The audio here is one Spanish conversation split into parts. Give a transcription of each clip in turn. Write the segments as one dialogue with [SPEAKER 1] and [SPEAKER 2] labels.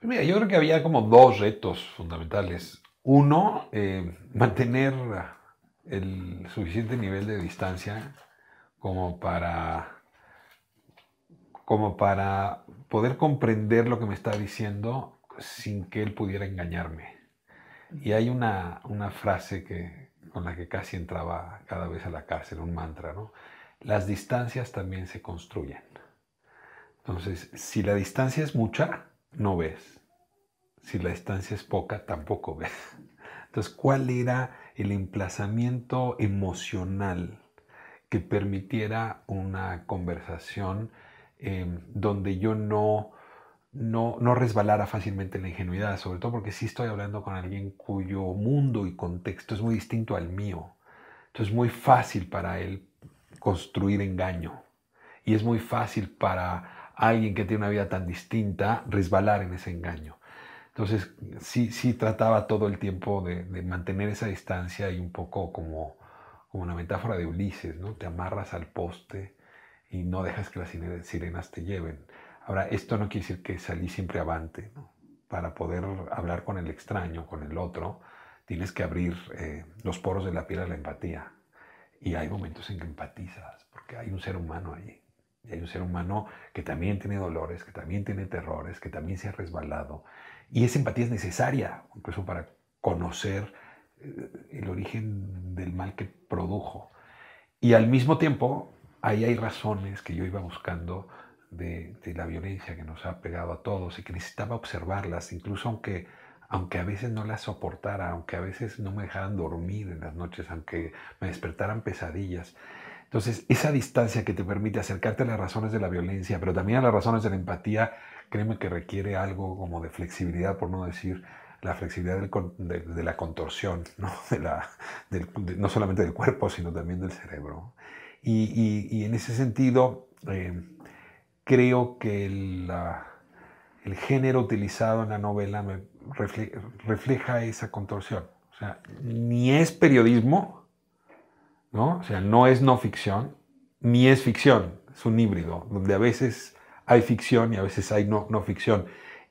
[SPEAKER 1] Mira, yo creo que había como dos retos fundamentales. Uno, mantener el suficiente nivel de distancia como para, como para poder comprender lo que me está diciendo sin que él pudiera engañarme. Y hay una frase con la que casi entraba cada vez a la cárcel, un mantra, ¿no? Las distancias también se construyen. Entonces, si la distancia es mucha, no ves. Si la distancia es poca, tampoco ves. Entonces, ¿cuál era el emplazamiento emocional que permitiera una conversación donde yo no resbalara fácilmente en la ingenuidad? Sobre todo porque sí estoy hablando con alguien cuyo mundo y contexto es muy distinto al mío. Entonces, es muy fácil para él construir engaño. Y es muy fácil para alguien que tiene una vida tan distinta resbalar en ese engaño. Entonces, sí trataba todo el tiempo de mantener esa distancia y un poco como una metáfora de Ulises, ¿no? Te amarras al poste y no dejas que las sirenas te lleven. Ahora, esto no quiere decir que salí siempre avante, ¿no? Para poder hablar con el extraño, con el otro, tienes que abrir los poros de la piel a la empatía. Y hay momentos en que empatizas, porque hay un ser humano allí. Y hay un ser humano que también tiene dolores, que también tiene terrores, que también se ha resbalado. Y esa empatía es necesaria, incluso para conocer el origen del mal que produjo. Y al mismo tiempo, ahí hay razones que yo iba buscando de la violencia que nos ha pegado a todos y que necesitaba observarlas, incluso aunque a veces no las soportara, aunque a veces no me dejaran dormir en las noches, aunque me despertaran pesadillas. Entonces, esa distancia que te permite acercarte a las razones de la violencia, pero también a las razones de la empatía, créeme que requiere algo como de flexibilidad, por no decir la flexibilidad de la contorsión, ¿no? No solamente del cuerpo, sino también del cerebro. Y en ese sentido, creo que el género utilizado en la novela refleja esa contorsión. O sea, ni es periodismo, ¿no? O sea, no es no ficción, ni es ficción, es un híbrido, donde a veces hay ficción y a veces hay no ficción.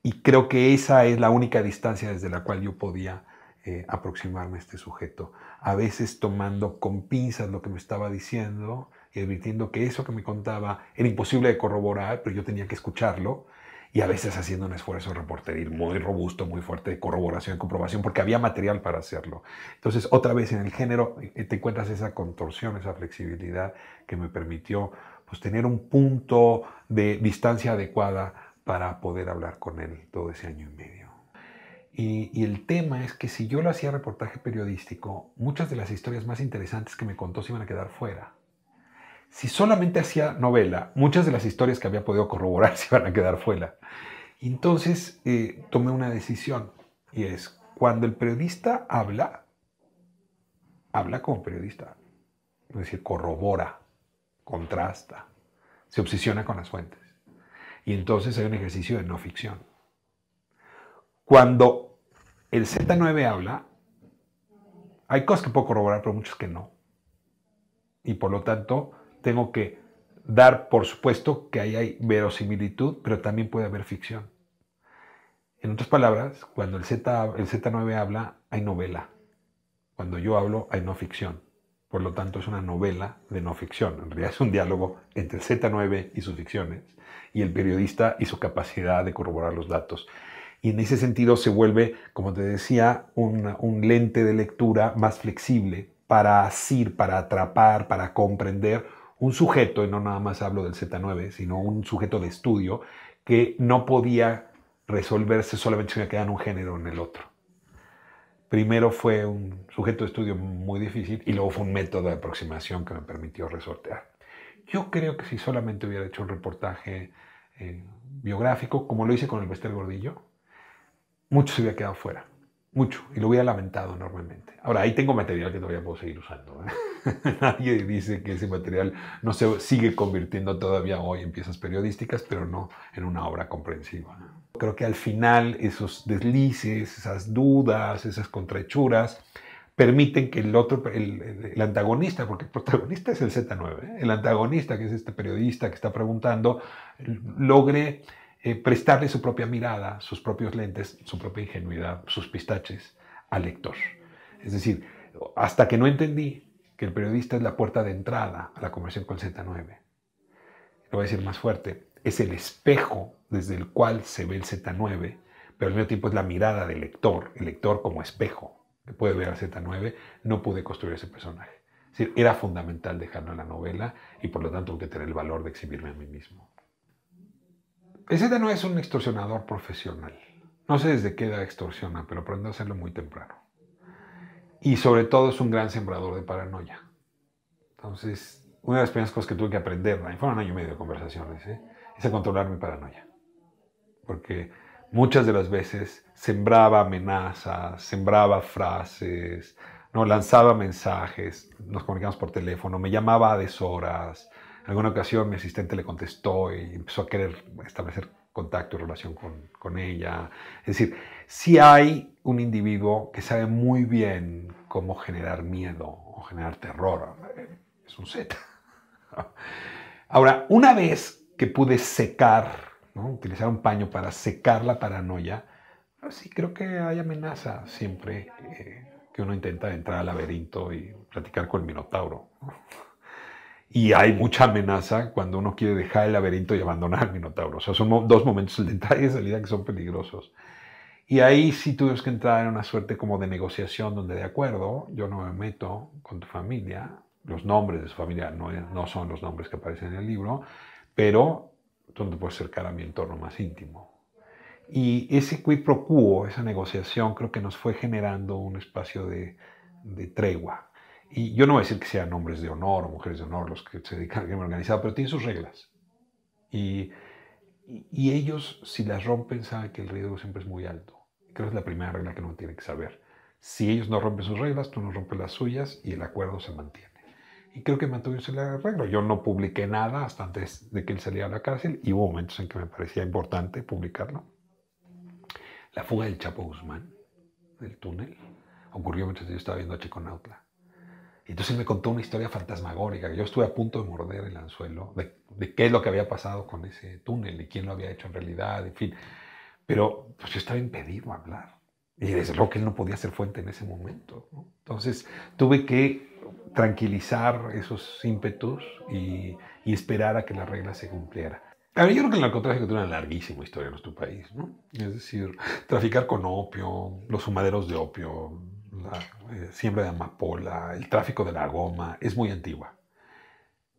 [SPEAKER 1] Y creo que esa es la única distancia desde la cual yo podía aproximarme a este sujeto. A veces tomando con pinzas lo que me estaba diciendo y advirtiendo que eso que me contaba era imposible de corroborar, pero yo tenía que escucharlo. Y a veces haciendo un esfuerzo reporteril muy robusto, muy fuerte, de corroboración y comprobación, porque había material para hacerlo. Entonces, otra vez en el género te encuentras esa contorsión, esa flexibilidad que me permitió pues, tener un punto de distancia adecuada para poder hablar con él todo ese año y medio. Y el tema es que si yo lo hacía reportaje periodístico, muchas de las historias más interesantes que me contó se iban a quedar fuera. Si solamente hacía novela, muchas de las historias que había podido corroborar se iban a quedar fuera. Y entonces tomé una decisión, y es, cuando el periodista habla como periodista, es decir, corrobora, contrasta, se obsesiona con las fuentes. Y entonces hay un ejercicio de no ficción. Cuando el Z9 habla, hay cosas que puedo corroborar, pero muchas que no. Y por lo tanto, tengo que dar por supuesto que ahí hay verosimilitud, pero también puede haber ficción. En otras palabras, cuando el Z9 habla, hay novela. Cuando yo hablo, hay no ficción. Por lo tanto, es una novela de no ficción. En realidad es un diálogo entre el Z9 y sus ficciones y el periodista y su capacidad de corroborar los datos. Y en ese sentido se vuelve, como te decía, un lente de lectura más flexible para asir, para atrapar, para comprender un sujeto, y no nada más hablo del Z9, sino un sujeto de estudio que no podía resolverse solamente si me quedaba en un género o en el otro. Primero fue un sujeto de estudio muy difícil y luego fue un método de aproximación que me permitió resortear. Yo creo que si solamente hubiera hecho un reportaje biográfico, como lo hice con el Bester Gordillo, mucho se hubiera quedado fuera. Mucho. Y lo hubiera lamentado enormemente. Ahora, ahí tengo material que todavía puedo seguir usando. Nadie dice que ese material no se sigue convirtiendo todavía hoy en piezas periodísticas, pero no en una obra comprensiva. Creo que al final esos deslices, esas dudas, esas contrahechuras, permiten que el otro, el antagonista, porque el protagonista es el Z9, ¿eh? El antagonista, que es este periodista que está preguntando, logre prestarle su propia mirada, sus propios lentes, su propia ingenuidad, sus pistaches al lector. Es decir, hasta que no entendí que el periodista es la puerta de entrada a la conversación con el Z9, lo voy a decir más fuerte, es el espejo desde el cual se ve el Z9, pero al mismo tiempo es la mirada del lector, el lector como espejo que puede ver al Z9, no pude construir ese personaje. Es decir, era fundamental dejarlo en la novela y por lo tanto tuve que tener el valor de exhibirme a mí mismo. El Z9 es un extorsionador profesional. No sé desde qué edad extorsiona, pero aprende a hacerlo muy temprano. Y sobre todo es un gran sembrador de paranoia. Entonces, una de las primeras cosas que tuve que aprender, y fueron un año y medio de conversaciones, es a controlar mi paranoia. Porque muchas de las veces sembraba amenazas, sembraba frases, no, lanzaba mensajes, nos comunicamos por teléfono, me llamaba a deshoras. En alguna ocasión mi asistente le contestó y empezó a querer establecer contacto y relación con ella. Es decir, sí hay un individuo que sabe muy bien cómo generar miedo o generar terror. Es un Z. Ahora, una vez que pude secar, ¿no? Utilizar un paño para secar la paranoia, sí creo que hay amenaza siempre que uno intenta entrar al laberinto y platicar con el minotauro, ¿no? Y hay mucha amenaza cuando uno quiere dejar el laberinto y abandonar el minotauro. O sea, son dos momentos, el de entrada y de salida, que son peligrosos. Y ahí sí tuvimos que entrar en una suerte como de negociación donde, de acuerdo, yo no me meto con tu familia, los nombres de su familia no son los nombres que aparecen en el libro, pero tú no te puedes acercar a mi entorno más íntimo. Y ese quid pro quo, esa negociación, creo que nos fue generando un espacio de tregua. Y yo no voy a decir que sean hombres de honor o mujeres de honor los que se dedican al crimen organizado, pero tienen sus reglas. Y ellos, si las rompen, saben que el riesgo siempre es muy alto. Creo que es la primera regla que uno tiene que saber. Si ellos no rompen sus reglas, tú no rompes las suyas y el acuerdo se mantiene. Y creo que mantuvimos el arreglo. Yo no publiqué nada hasta antes de que él saliera a la cárcel y hubo momentos en que me parecía importante publicarlo. La fuga del Chapo Guzmán, del túnel, ocurrió mientras yo estaba viendo a Chiconautla. Y entonces él me contó una historia fantasmagórica. Yo estuve a punto de morder el anzuelo de qué es lo que había pasado con ese túnel y quién lo había hecho en realidad, en fin. Pero pues yo estaba impedido a hablar. Y desde luego que él no podía ser fuente en ese momento, ¿no? Entonces tuve que tranquilizar esos ímpetus y esperar a que la regla se cumpliera. A ver, yo creo que el narcotráfico tiene una larguísima historia en nuestro país, ¿no? Es decir, traficar con opio, los humaderos de opio, la siembra de amapola, el tráfico de la goma, es muy antigua.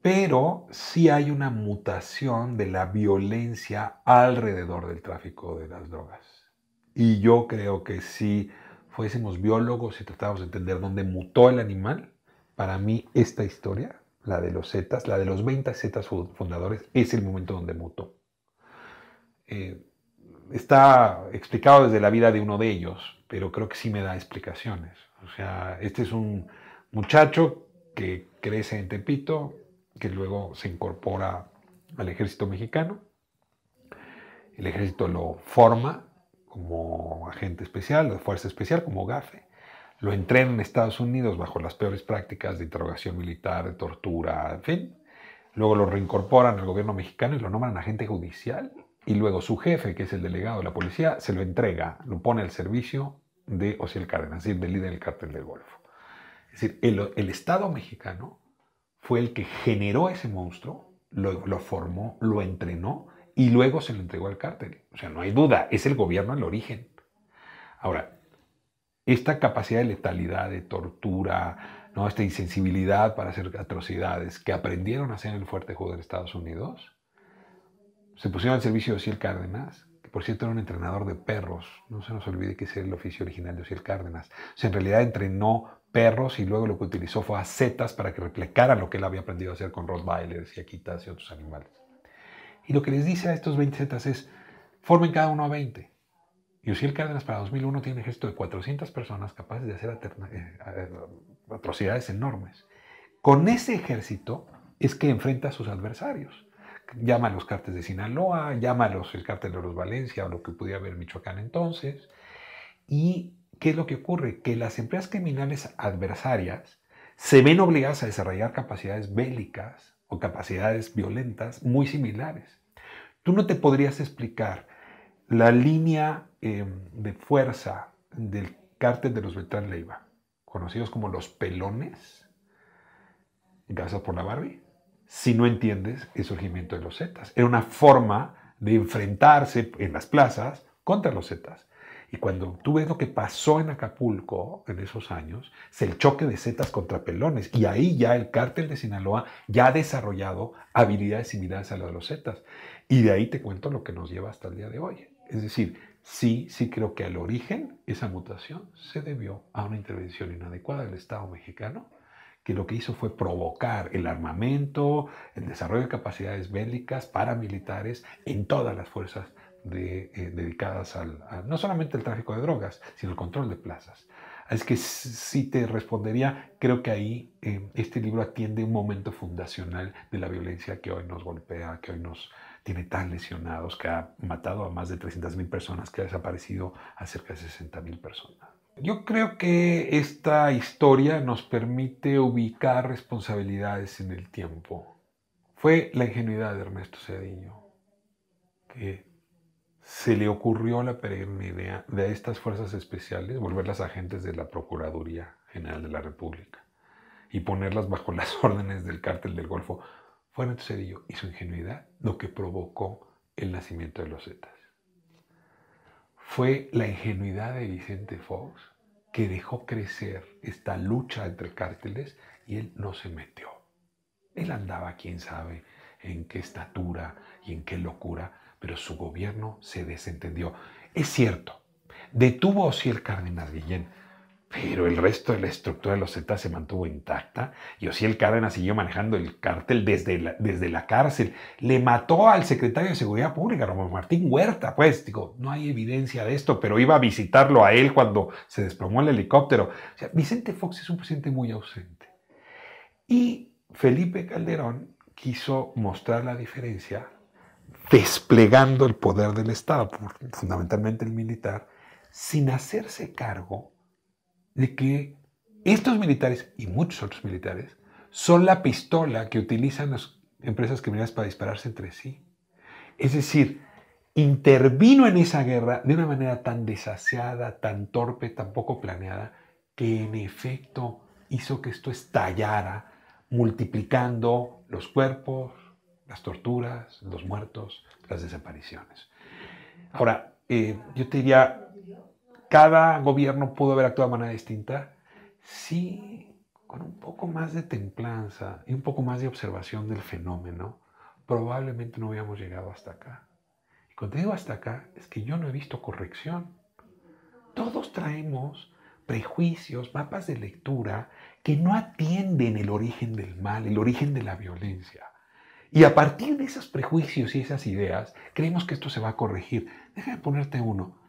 [SPEAKER 1] Pero sí hay una mutación de la violencia alrededor del tráfico de las drogas. Y yo creo que si fuésemos biólogos y tratáramos de entender dónde mutó el animal, para mí esta historia, la de los Zetas, la de los 20 Zetas fundadores, es el momento donde mutó. Está explicado desde la vida de uno de ellos, pero creo que sí me da explicaciones. O sea, este es un muchacho que crece en Tepito, que luego se incorpora al ejército mexicano. El ejército lo forma como agente especial, de fuerza especial, como GAFE. Lo entrena en Estados Unidos bajo las peores prácticas de interrogación militar, de tortura, en fin. Luego lo reincorporan al gobierno mexicano y lo nombran agente judicial. Y luego su jefe, que es el delegado de la policía, se lo entrega, lo pone al servicio de Osiel Cárdenas, es decir, del líder del cártel del Golfo. Es decir, el Estado mexicano fue el que generó ese monstruo, lo formó, lo entrenó y luego se lo entregó al cártel. O sea, no hay duda, es el gobierno el origen. Ahora, esta capacidad de letalidad, de tortura, ¿no? Esta insensibilidad para hacer atrocidades que aprendieron a hacer en el Fuerte Hood en Estados Unidos, se pusieron al servicio de Osiel Cárdenas, que por cierto era un entrenador de perros. No se nos olvide que ese es el oficio original de Osiel Cárdenas. O sea, en realidad entrenó perros y luego lo que utilizó fue a zetas para que replicaran lo que él había aprendido a hacer con rottweilers y akitas y otros animales. Y lo que les dice a estos 20 zetas es, formen cada uno a 20. Y Osiel Cárdenas para 2001 tiene un ejército de 400 personas capaces de hacer atrocidades enormes. Con ese ejército es que enfrenta a sus adversarios. Llama a los cárteles de Sinaloa, llama a el cártel de los Valencia o lo que pudiera haber en Michoacán entonces. Y ¿qué es lo que ocurre? Que las empresas criminales adversarias se ven obligadas a desarrollar capacidades bélicas o capacidades violentas muy similares. Tú no te podrías explicar la línea de fuerza del cártel de los Beltrán Leiva, conocidos como los pelones, encabezados por la Barbie, si no entiendes el surgimiento de los Zetas. Era una forma de enfrentarse en las plazas contra los Zetas. Y cuando tú ves lo que pasó en Acapulco en esos años, es el choque de Zetas contra pelones. Y ahí ya el cártel de Sinaloa ya ha desarrollado habilidades similares a las de los Zetas. Y de ahí te cuento lo que nos lleva hasta el día de hoy. Es decir, sí creo que al origen esa mutación se debió a una intervención inadecuada del Estado mexicano, que lo que hizo fue provocar el armamento, el desarrollo de capacidades bélicas, paramilitares en todas las fuerzas dedicadas no solamente al tráfico de drogas, sino al control de plazas. Es que sí te respondería, creo que ahí este libro atiende un momento fundacional de la violencia que hoy nos golpea, que hoy nos tiene tan lesionados, que ha matado a más de 300,000 personas, que ha desaparecido a cerca de 60,000 personas. Yo creo que esta historia nos permite ubicar responsabilidades en el tiempo. Fue la ingenuidad de Ernesto Zedillo, que se le ocurrió la peregrina idea de estas fuerzas especiales, volverlas agentes de la Procuraduría General de la República y ponerlas bajo las órdenes del cártel del Golfo. Fue Ernesto Zedillo y su ingenuidad lo que provocó el nacimiento de los Zetas. Fue la ingenuidad de Vicente Fox que dejó crecer esta lucha entre cárteles y él no se metió. Él andaba, quién sabe, en qué estatura y en qué locura, pero su gobierno se desentendió. Es cierto, detuvo sí el Cárdenas Guillén, pero el resto de la estructura de los Zetas se mantuvo intacta y Osiel Cárdenas siguió manejando el cártel desde la cárcel. Le mató al secretario de Seguridad Pública, Román Martín Huerta. Pues, digo, no hay evidencia de esto, pero iba a visitarlo a él cuando se desplomó el helicóptero. O sea, Vicente Fox es un presidente muy ausente. Y Felipe Calderón quiso mostrar la diferencia desplegando el poder del Estado, fundamentalmente el militar, sin hacerse cargo de que estos militares y muchos otros militares son la pistola que utilizan las empresas criminales para dispararse entre sí. Es decir, intervino en esa guerra de una manera tan desaseada, tan torpe, tan poco planeada, que en efecto hizo que esto estallara, multiplicando los cuerpos, las torturas, los muertos, las desapariciones. Ahora, yo te diría, ¿cada gobierno pudo haber actuado de manera distinta? Sí, con un poco más de templanza y un poco más de observación del fenómeno, probablemente no hubiéramos llegado hasta acá. Y cuando digo hasta acá, es que yo no he visto corrección. Todos traemos prejuicios, mapas de lectura que no atienden el origen del mal, el origen de la violencia. Y a partir de esos prejuicios y esas ideas, creemos que esto se va a corregir. Déjame ponerte uno.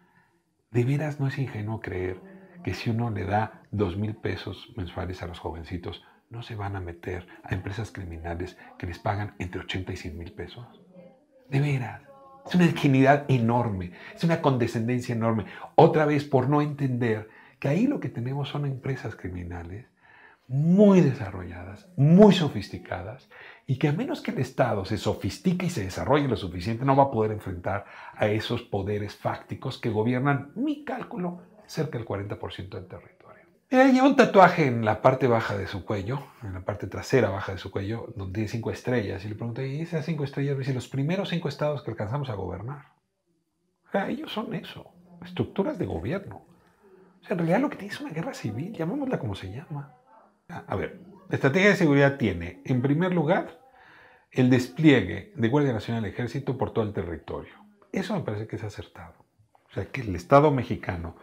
[SPEAKER 1] De veras no es ingenuo creer que si uno le da 2,000 pesos mensuales a los jovencitos, no se van a meter a empresas criminales que les pagan entre 80 y 100,000 pesos. De veras. Es una ingenuidad enorme, es una condescendencia enorme. Otra vez por no entender que ahí lo que tenemos son empresas criminales muy desarrolladas, muy sofisticadas, y que a menos que el Estado se sofistique y se desarrolle lo suficiente, no va a poder enfrentar a esos poderes fácticos que gobiernan, mi cálculo, cerca del 40% del territorio. Lleva un tatuaje en la parte baja de su cuello, en la parte trasera baja de su cuello, donde tiene 5 estrellas, y le pregunté, ¿y esas 5 estrellas? Me dice, los primeros 5 estados que alcanzamos a gobernar. O sea, ellos son eso, estructuras de gobierno. O sea, en realidad lo que tiene es una guerra civil, llamémosla como se llama. A ver, la estrategia de seguridad tiene, en primer lugar, el despliegue de Guardia Nacional y Ejército por todo el territorio. Eso me parece que es acertado. O sea, que el Estado mexicano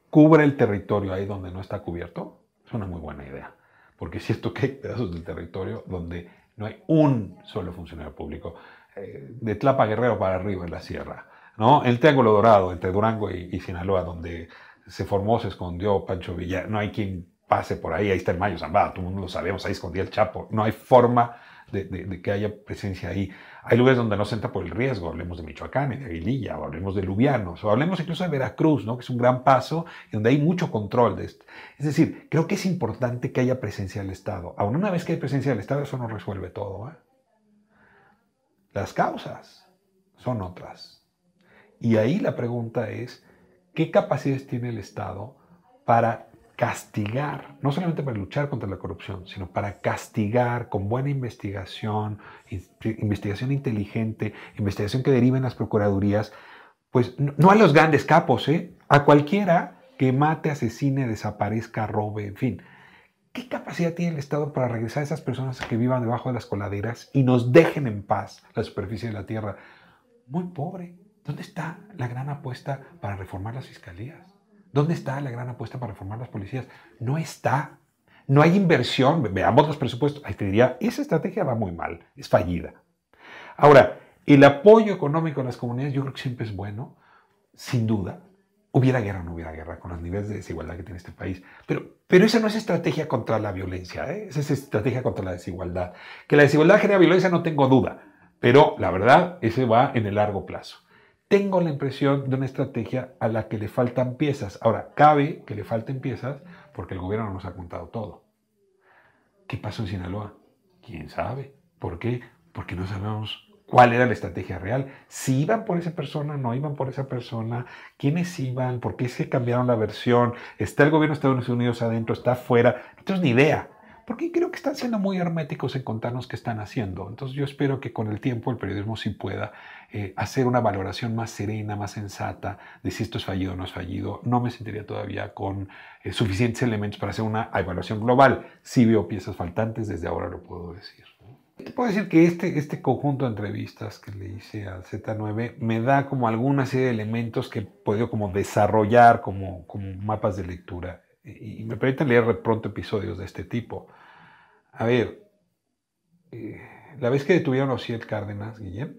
[SPEAKER 1] cubra el territorio ahí donde no está cubierto, es una muy buena idea. Porque es cierto que hay pedazos del territorio donde no hay un solo funcionario público. De Tlapa Guerrero para arriba en la sierra, ¿no? El Triángulo Dorado entre Durango y Sinaloa, donde se formó, se escondió Pancho Villa, no hay quien pase por ahí está el Mayo Zambada, todo el mundo lo sabemos, ahí escondía el Chapo. No hay forma de que haya presencia ahí. Hay lugares donde no se entra por el riesgo, hablemos de Michoacán, de Aguililla, o hablemos de Lubianos, o hablemos incluso de Veracruz, ¿no? Que es un gran paso y donde hay mucho control de esto. Es decir, creo que es importante que haya presencia del Estado. Aún una vez que hay presencia del Estado, eso no resuelve todo, ¿eh? Las causas son otras. Y ahí la pregunta es, ¿qué capacidades tiene el Estado para castigar, no solamente para luchar contra la corrupción, sino para castigar con buena investigación, investigación inteligente, investigación que derive en las procuradurías, pues no a los grandes capos, a cualquiera que mate, asesine, desaparezca, robe, en fin? ¿Qué capacidad tiene el Estado para regresar a esas personas que vivan debajo de las coladeras y nos dejen en paz la superficie de la tierra? Muy pobre. ¿Dónde está la gran apuesta para reformar las fiscalías? ¿Dónde está la gran apuesta para reformar las policías? No está. No hay inversión. Veamos los presupuestos. Ahí te diría, esa estrategia va muy mal, es fallida. Ahora, el apoyo económico a las comunidades yo creo que siempre es bueno, sin duda. Hubiera guerra o no hubiera guerra con los niveles de desigualdad que tiene este país. Pero esa no es estrategia contra la violencia, esa es estrategia contra la desigualdad. Que la desigualdad genera violencia no tengo duda, pero la verdad, ese va en el largo plazo. Tengo la impresión de una estrategia a la que le faltan piezas. Ahora, cabe que le falten piezas porque el gobierno no nos ha contado todo. ¿Qué pasó en Sinaloa? ¿Quién sabe? ¿Por qué? Porque no sabemos cuál era la estrategia real. Si iban por esa persona, no iban por esa persona, quiénes iban, por qué se cambiaron la versión, está el gobierno de Estados Unidos adentro, está afuera, no tenemos ni idea. Porque creo que están siendo muy herméticos en contarnos qué están haciendo. Entonces yo espero que con el tiempo el periodismo sí pueda hacer una valoración más serena, más sensata de si esto es fallido o no es fallido. No me sentiría todavía con suficientes elementos para hacer una evaluación global. Sí veo piezas faltantes, desde ahora lo puedo decir. Te puedo decir que este conjunto de entrevistas que le hice al Z9 me da como alguna serie de elementos que he podido como desarrollar como mapas de lectura y me permiten leer pronto episodios de este tipo. A ver, la vez que detuvieron a Ociel Cárdenas, Guillem,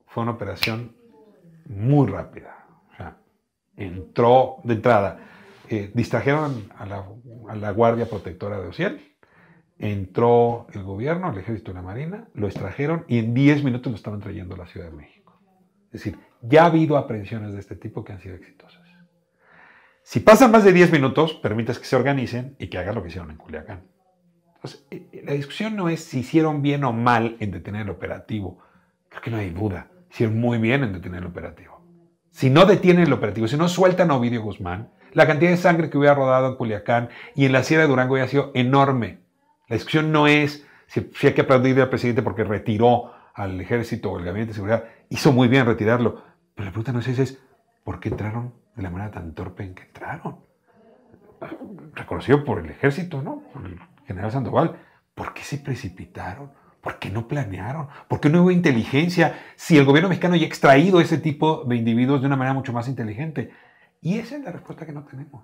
[SPEAKER 1] fue una operación muy rápida. O sea, entró de entrada, distrajeron a la Guardia Protectora de Ociel, entró el gobierno, el ejército y la marina, lo extrajeron y en 10 minutos lo estaban trayendo a la Ciudad de México. Es decir, ya ha habido aprehensiones de este tipo que han sido exitosas. Si pasan más de 10 minutos, permites que se organicen y que hagan lo que hicieron en Culiacán. Entonces, la discusión no es si hicieron bien o mal en detener el operativo. Creo que no hay duda. Hicieron muy bien en detener el operativo. Si no detienen el operativo, si no sueltan a Ovidio Guzmán, la cantidad de sangre que hubiera rodado en Culiacán y en la Sierra de Durango hubiera sido enorme. La discusión no es si hay que aplaudirle al presidente porque retiró al ejército o el gabinete de seguridad. Hizo muy bien retirarlo. Pero la pregunta no es esa, es ¿por qué entraron de la manera tan torpe en que entraron? Reconocido por el ejército, ¿no? Por el general Sandoval. ¿Por qué se precipitaron? ¿Por qué no planearon? ¿Por qué no hubo inteligencia? Si el gobierno mexicano ya ha extraído ese tipo de individuos de una manera mucho más inteligente. Y esa es la respuesta que no tenemos.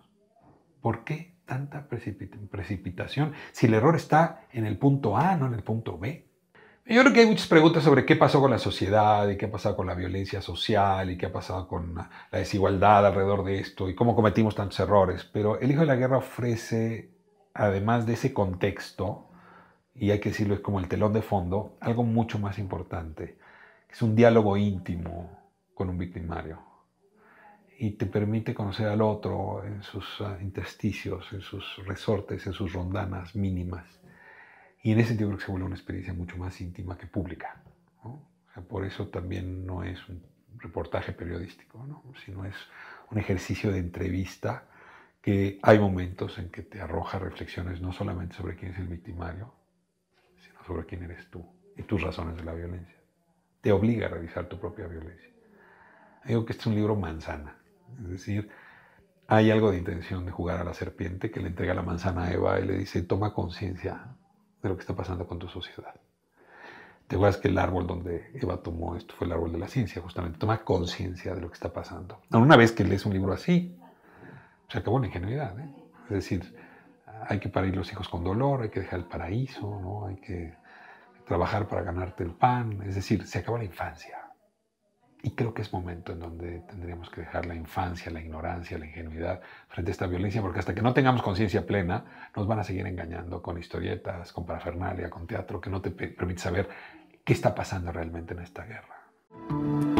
[SPEAKER 1] ¿Por qué tanta precipitación si el error está en el punto A, no en el punto B? Yo creo que hay muchas preguntas sobre qué pasó con la sociedad y qué ha pasado con la violencia social y qué ha pasado con la desigualdad alrededor de esto y cómo cometimos tantos errores. Pero El Hijo de la Guerra ofrece, además de ese contexto, y hay que decirlo, es como el telón de fondo, algo mucho más importante. Es un diálogo íntimo con un victimario. Y te permite conocer al otro en sus intersticios, en sus resortes, en sus rondanas mínimas. Y en ese sentido creo que se vuelve una experiencia mucho más íntima que pública, ¿no? O sea, por eso también no es un reportaje periodístico, ¿no? Sino es un ejercicio de entrevista que hay momentos en que te arroja reflexiones no solamente sobre quién es el victimario, sino sobre quién eres tú y tus razones de la violencia. Te obliga a revisar tu propia violencia. Digo que este es un libro manzana, es decir, hay algo de intención de jugar a la serpiente que le entrega la manzana a Eva y le dice, toma conciencia de lo que está pasando con tu sociedad. ¿Te acuerdas que el árbol donde Eva tomó esto fue el árbol de la ciencia, justamente? Toma conciencia de lo que está pasando. Una vez que lees un libro así, se acabó la ingenuidad, ¿eh? Es decir, hay que parir los hijos con dolor, hay que dejar el paraíso, ¿no? Hay que trabajar para ganarte el pan. Es decir, se acabó la infancia. Y creo que es momento en donde tendríamos que dejar la infancia, la ignorancia, la ingenuidad frente a esta violencia, porque hasta que no tengamos conciencia plena, nos van a seguir engañando con historietas, con parafernalia, con teatro, que no te permite saber qué está pasando realmente en esta guerra.